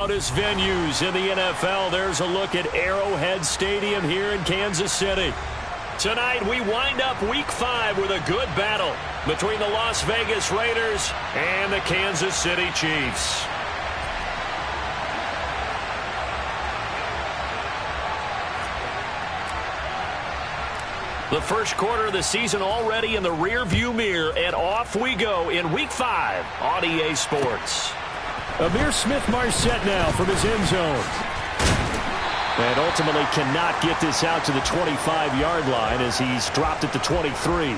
Loudest venues in the NFL. There's a look at Arrowhead Stadium here in Kansas City. Tonight we wind up Week 5 with a good battle between the Las Vegas Raiders and the Kansas City Chiefs. The first quarter of the season already in the rearview mirror, and off we go in Week 5 on EA Sports. Amir Smith-Marset now from his end zone. And ultimately cannot get this out to the 25-yard line as he's dropped at the 23.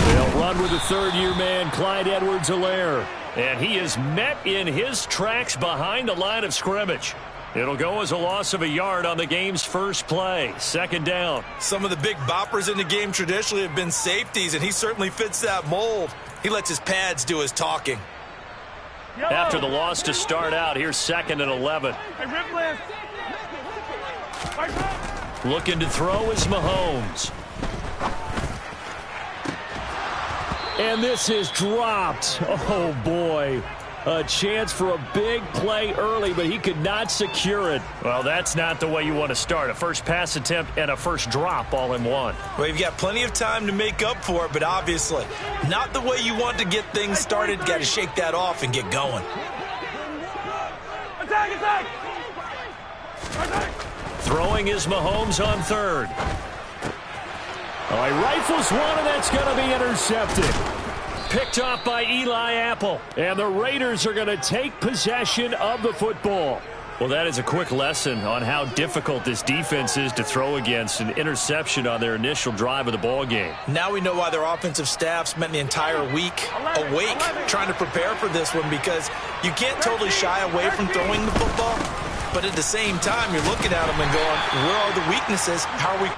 They'll run with the third-year man, Clyde Edwards-Helaire. And he is met in his tracks behind the line of scrimmage. It'll go as a loss of a yard on the game's first play. Second down. Some of the big boppers in the game traditionally have been safeties, and he certainly fits that mold. He lets his pads do his talking. After the loss to start out, here's 2nd and 11. Looking to throw is Mahomes. And this is dropped. Oh, boy. A chance for a big play early, but he could not secure it. Well, that's not the way you want to start. A first pass attempt and a first drop all in one. Well, you've got plenty of time to make up for it, but obviously not the way you want to get things started. Got to shake that off and get going. Attack! Throwing is Mahomes on third. Oh, he rifles one, and that's going to be intercepted. Picked off by Eli Apple. And the Raiders are going to take possession of the football. Well, that is a quick lesson on how difficult this defense is to throw against. An interception on their initial drive of the ball game. Now we know why their offensive staff spent the entire week awake trying to prepare for this one, because you can't totally shy away from throwing the football. But at the same time, you're looking at them and going, where are the weaknesses? How are we...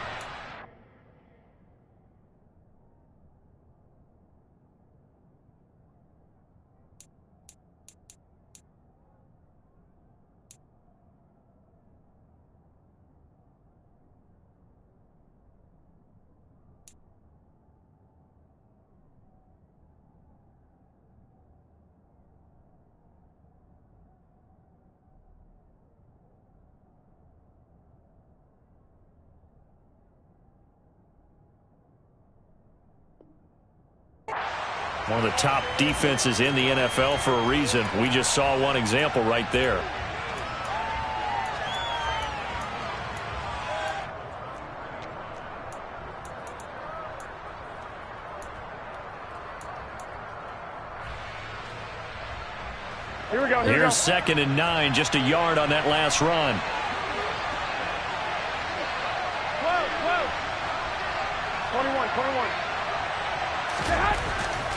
One of the top defenses in the NFL for a reason. We just saw one example right there. Here we go. Here's 2nd and 9, just a yard on that last run. Whoa. 21.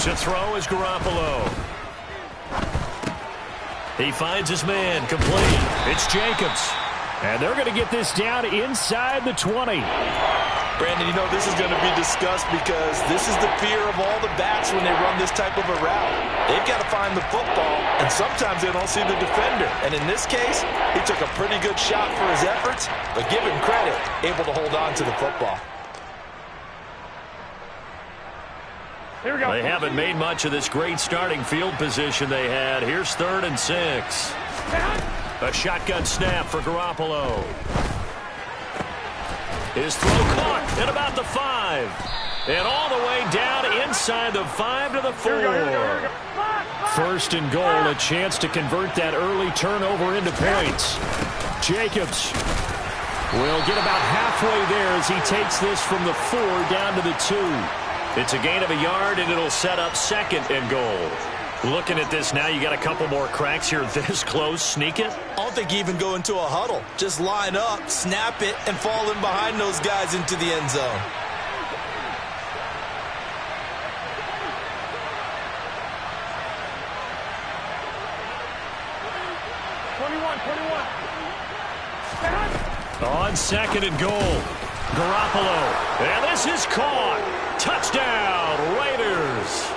To throw is Garoppolo. He finds his man, complete. It's Jacobs. And they're going to get this down inside the 20. Brandon, you know this is going to be discussed because this is the fear of all the backs when they run this type of a route. They've got to find the football, and sometimes they don't see the defender. And in this case, he took a pretty good shot for his efforts, but give him credit, able to hold on to the football. Here we go. They haven't made much of this great starting field position they had. Here's 3rd and 6. A shotgun snap for Garoppolo. His throw caught at about the 5. And all the way down inside the 5 to the 4. Here we go. 1st and goal, a chance to convert that early turnover into points. Jacobs will get about halfway there as he takes this from the 4 down to the 2. It's a gain of a yard, and it'll set up 2nd and goal. Looking at this now, you got a couple more cracks here this close. Sneak it? I don't think you even go into a huddle. Just line up, snap it, and fall in behind those guys into the end zone. On 2nd and goal, Garoppolo. And this is caught. Touchdown, Raiders.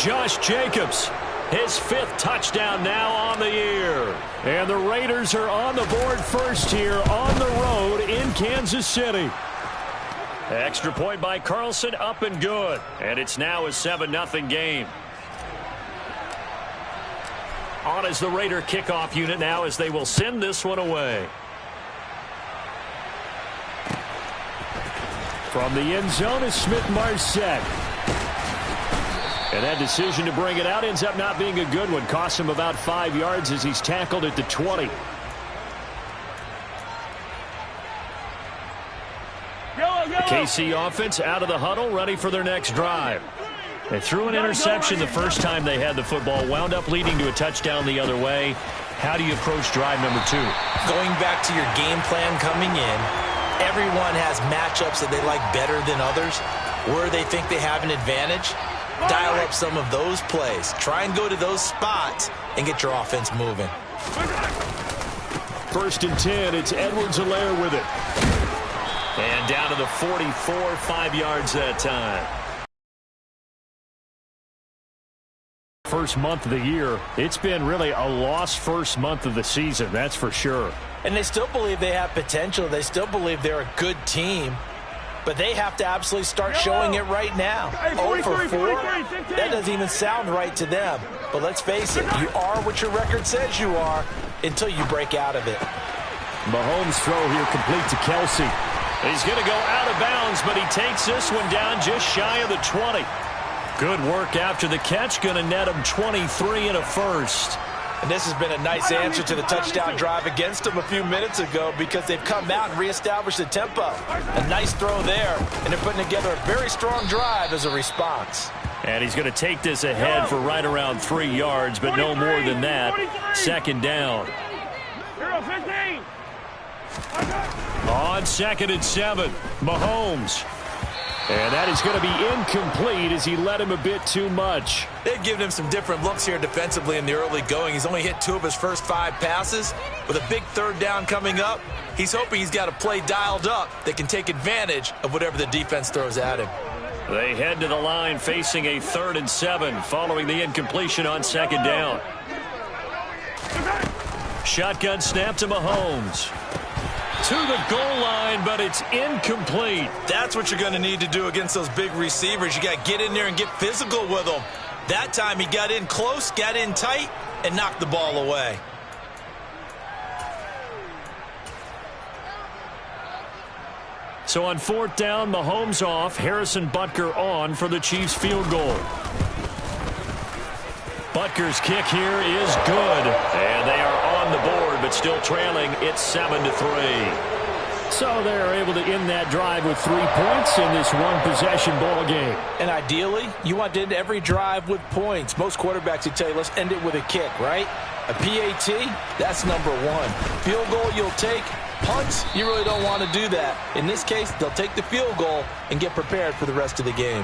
Josh Jacobs His 5th touchdown now on the year. And the Raiders are on the board first here on the road in Kansas City. Extra point by Carlson, up and good. And it's now a 7-0 game. On as the Raider kickoff unit now as they will send this one away. From the end zone is Smith-Marset. And that decision to bring it out ends up not being a good one. Costs him about 5 yards as he's tackled at the 20. KC offense out of the huddle, ready for their next drive. They threw an interception the first time they had the football, wound up leading to a touchdown the other way. How do you approach drive number 2? Going back to your game plan coming in, everyone has matchups that they like better than others. Where they think they have an advantage, dial up some of those plays. Try and go to those spots and get your offense moving. 1st and 10, it's Edwards-Helaire with it. And down to the 44, 5 yards that time. First month of the year, it's been really a lost first month of the season, that's for sure. And they still believe they have potential. They still believe they're a good team. But they have to absolutely start showing it right now. 0 for 4, that doesn't even sound right to them. But let's face it, you are what your record says you are until you break out of it. Mahomes' throw here complete to Kelsey. He's going to go out of bounds, but he takes this one down just shy of the 20. Good work after the catch. Going to net him 23 and a first. And this has been a nice answer to the touchdown drive against them a few minutes ago because they've come out and reestablished the tempo. A nice throw there, and they're putting together a very strong drive as a response. And he's going to take this ahead for right around 3 yards, but no more than that. 2nd down. On 2nd and 7, Mahomes. And that is going to be incomplete as he led him a bit too much. They've given him some different looks here defensively in the early going. He's only hit 2 of his first 5 passes. With a big 3rd down coming up, he's hoping he's got a play dialed up that can take advantage of whatever the defense throws at him. They head to the line facing a 3rd and 7 following the incompletion on 2nd down. Shotgun snap to Mahomes. To the goal line, but it's incomplete. That's what you're going to need to do against those big receivers. You got to get in there and get physical with them. That time he got in close, got in tight, and knocked the ball away. So on 4th down, Mahomes off, Harrison Butker on for the Chiefs field goal. Butker's kick here is good. And they are on the board, but still trailing. It's 7-3. So they're able to end that drive with 3 points in this one-possession ball game. And ideally, you want to end every drive with points. Most quarterbacks would tell you, let's end it with a kick, right? A PAT, that's number 1. Field goal you'll take. Punts, you really don't want to do that. In this case, they'll take the field goal and get prepared for the rest of the game.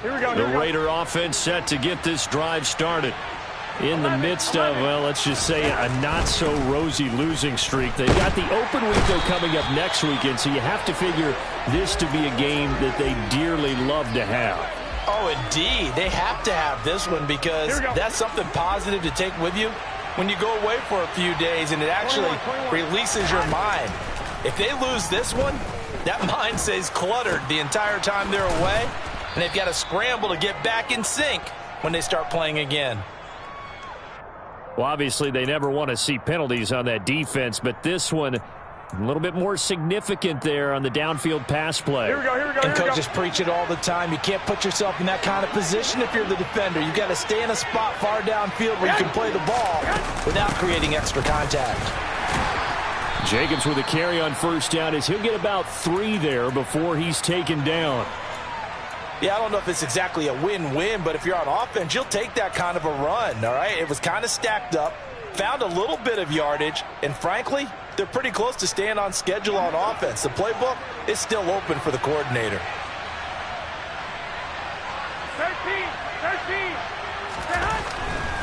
The Raider offense set to get this drive started. In the midst of, well, let's just say a not-so-rosy losing streak. They've got the open week, though, coming up next weekend, so you have to figure this to be a game that they dearly love to have. Oh, indeed. They have to have this one because that's something positive to take with you when you go away for a few days, and it actually releases your mind. If they lose this one, that mind stays cluttered the entire time they're away, and they've got to scramble to get back in sync when they start playing again. Well, obviously, they never want to see penalties on that defense, but this one, a little bit more significant there on the downfield pass play. Here we go. And coaches preach it all the time. You can't put yourself in that kind of position if you're the defender. You've got to stay in a spot far downfield where you can play the ball without creating extra contact. Jacobs with a carry on first down as he'll get about 3 there before he's taken down. Yeah, I don't know if it's exactly a win-win, but if you're on offense, you'll take that kind of a run, all right? It was kind of stacked up, found a little bit of yardage, and frankly, they're pretty close to staying on schedule on offense. The playbook is still open for the coordinator. 13.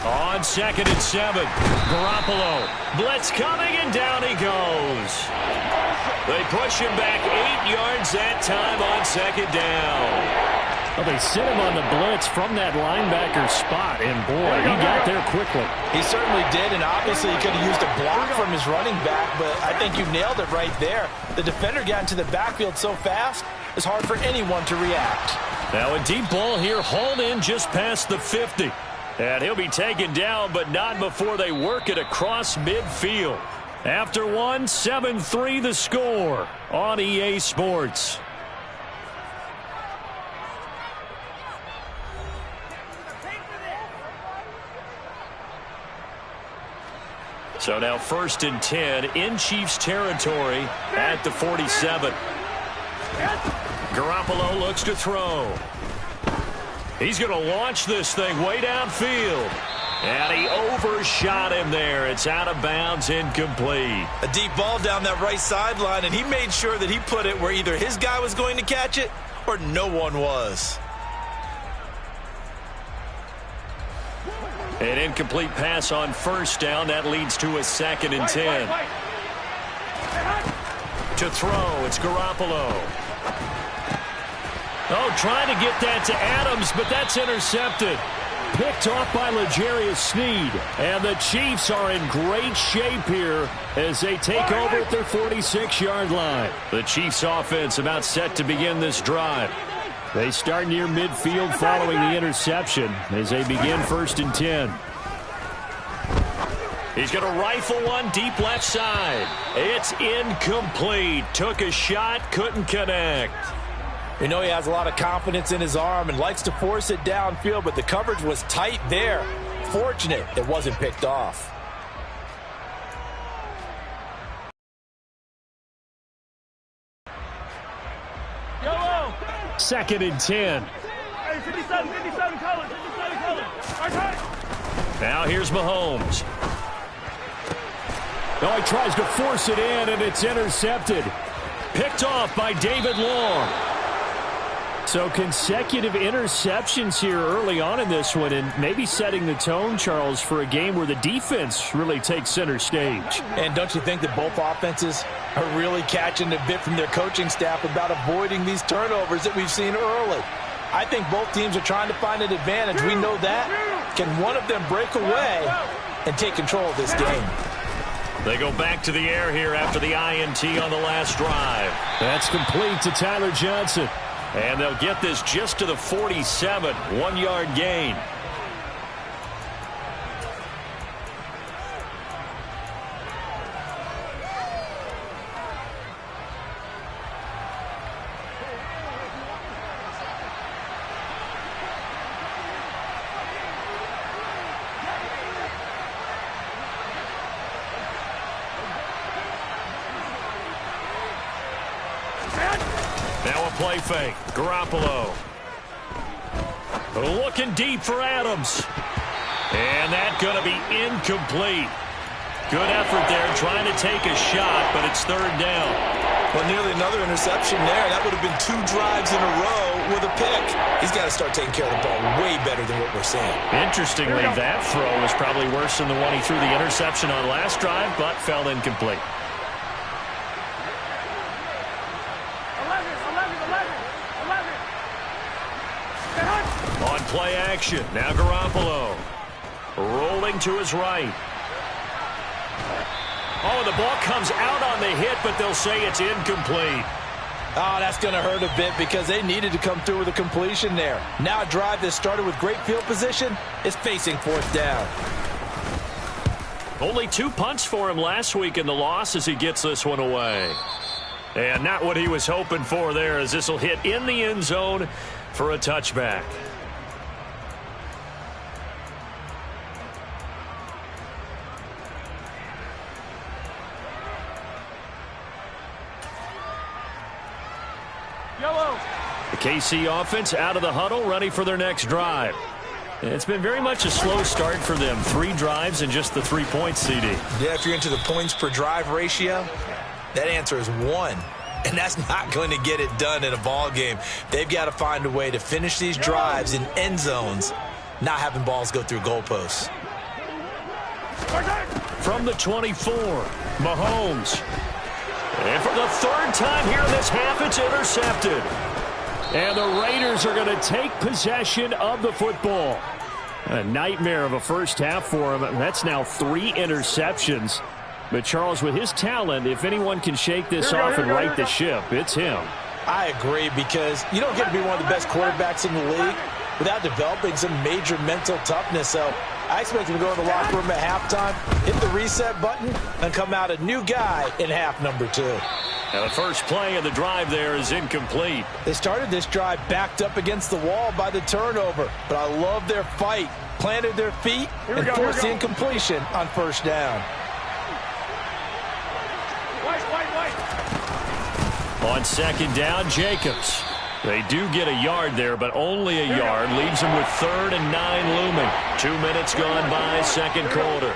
On 2nd and 7, Garoppolo. Blitz coming, and down he goes. They push him back 8 yards that time on 2nd down. Well, they set him on the blitz from that linebacker spot, and boy, he got there quickly. He certainly did, and obviously he could have used a block from his running back, but I think you nailed it right there. The defender got into the backfield so fast, it's hard for anyone to react. Now a deep ball here, hauled in just past the 50. And he'll be taken down, but not before they work it across midfield. After one, 7-3 the score on EA Sports. So now 1st and 10 in Chiefs territory at the 47. Garoppolo looks to throw. He's going to launch this thing way downfield. And he overshot him there. It's out of bounds, incomplete. A deep ball down that right sideline, and he made sure that he put it where either his guy was going to catch it or no one was. An incomplete pass on 1st down. That leads to a 2nd and 10. To throw, it's Garoppolo. Oh, trying to get that to Adams, but that's intercepted. Picked off by L'Jarius Sneed. And the Chiefs are in great shape here as they take over at their 46-yard line. The Chiefs offense about set to begin this drive. They start near midfield following the interception as they begin 1st and 10. He's going to rifle one deep left side. It's incomplete. Took a shot, couldn't connect. You know he has a lot of confidence in his arm and likes to force it downfield, but the coverage was tight there. Fortunate it wasn't picked off. Yellow. 2nd and 10. Hey, 57 colors. Now here's Mahomes. Oh, he tries to force it in, and it's intercepted. Picked off by David Long. So consecutive interceptions here early on in this one, and maybe setting the tone, Charles, for a game where the defense really takes center stage. And don't you think that both offenses are really catching a bit from their coaching staff about avoiding these turnovers that we've seen early? I think both teams are trying to find an advantage. We know that. Can one of them break away and take control of this game? They go back to the air here after the INT on the last drive. That's complete to Tyler Johnson. And they'll get this just to the 47, 1-yard gain. Now a play fake. Garoppolo. Looking deep for Adams. And that's going to be incomplete. Good effort there trying to take a shot, but it's 3rd down. Well, nearly another interception there. That would have been 2 drives in a row with a pick. He's got to start taking care of the ball way better than what we're seeing. Interestingly, that throw was probably worse than the one he threw the interception on last drive, but fell incomplete. 11. On play action, now Garoppolo. Rolling to his right. Oh, the ball comes out on the hit, but they'll say it's incomplete. Oh, that's going to hurt a bit because they needed to come through with a completion there. Now a drive that started with great field position is facing 4th down. Only 2 punts for him last week in the loss as he gets this one away. And not what he was hoping for there, as this will hit in the end zone for a touchback. Yellow. The KC offense out of the huddle, ready for their next drive. It's been very much a slow start for them. 3 drives and just the 3 points, CD. Yeah, if you're into the points per drive ratio, that answer is 1. And that's not going to get it done in a ball game. They've got to find a way to finish these drives in end zones, not having balls go through goalposts. From the 24, Mahomes. And for the third time here in this half, it's intercepted. And the Raiders are going to take possession of the football. A nightmare of a first half for him. That's now 3 interceptions. But, Charles, with his talent, if anyone can shake this off and right the ship, it's him. I agree, because you don't get to be one of the best quarterbacks in the league without developing some major mental toughness. So I expect him to go in the locker room at halftime, hit the reset button, and come out a new guy in half number 2. Now the first play of the drive there is incomplete. They started this drive backed up against the wall by the turnover, but I love their fight. Planted their feet and forced the incompletion on first down. On second down, Jacobs. They do get a yard there, but only a yard. Leaves them with 3rd and 9 looming. 2 minutes gone by, second quarter.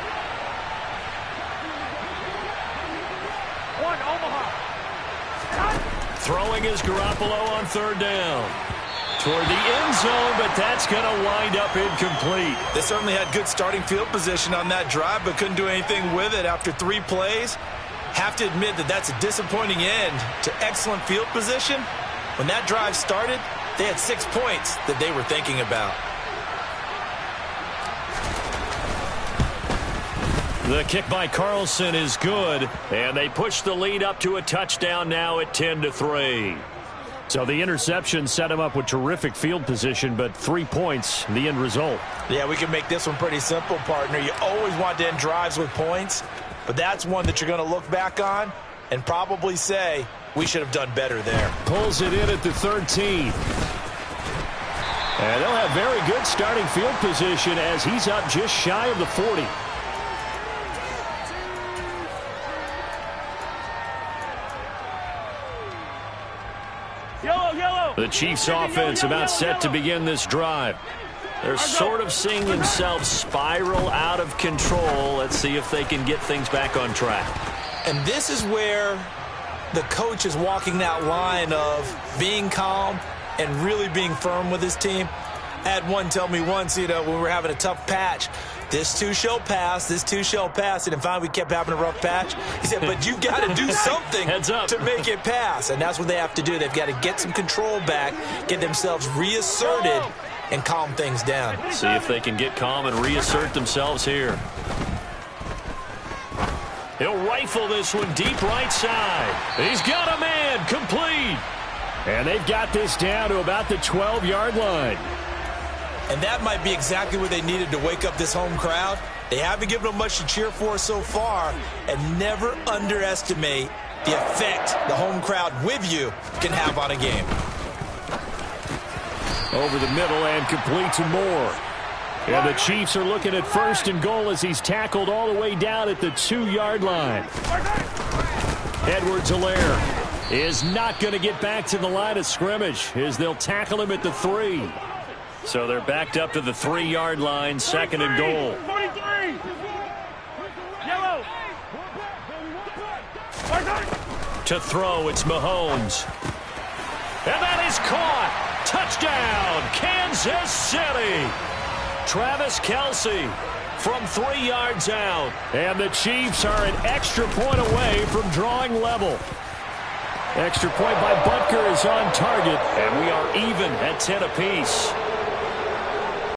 Throwing is Garoppolo on 3rd down. Toward the end zone, but that's going to wind up incomplete. They certainly had good starting field position on that drive, but couldn't do anything with it after 3 plays. Have to admit that that's a disappointing end to excellent field position. When that drive started, they had 6 points that they were thinking about. The kick by Carlson is good, and they push the lead up to a touchdown now at 10-3. So the interception set him up with terrific field position, but 3 points, the end result. Yeah, we can make this one pretty simple, partner. You always want to end drives with points, but that's one that you're going to look back on and probably say, we should have done better there. Pulls it in at the 13. And they'll have very good starting field position as he's up just shy of the 40. The Chiefs offense about set to begin this drive. They're sort of seeing themselves spiral out of control. Let's see if they can get things back on track. And this is where the coach is walking that line of being calm and really being firm with his team. I had one tell me once, when we were having a tough patch, this too shall pass, this too shall pass. And finally we kept having a rough patch. He said, but you got to do something to make it pass. And that's what they have to do. They've got to get some control back, get themselves reasserted, and calm things down. See if they can get calm and reassert themselves here. He'll rifle this one deep right side. He's got a man, complete. And they've got this down to about the 12-yard line. And that might be exactly what they needed to wake up this home crowd. They haven't given them much to cheer for so far, and never underestimate the effect the home crowd with you can have on a game. Over the middle and complete to Moore. And the Chiefs are looking at 1st and goal as he's tackled all the way down at the 2-yard line. Edwards-Helaire is not going to get back to the line of scrimmage as they'll tackle him at the 3. So they're backed up to the 3-yard line, 2nd and goal. 43. Yellow. To throw, it's Mahomes. And that is caught. Touchdown, Kansas City. Travis Kelce from 3 yards out. And the Chiefs are an extra point away from drawing level. Extra point by Butker is on target, and we are even at 10 apiece.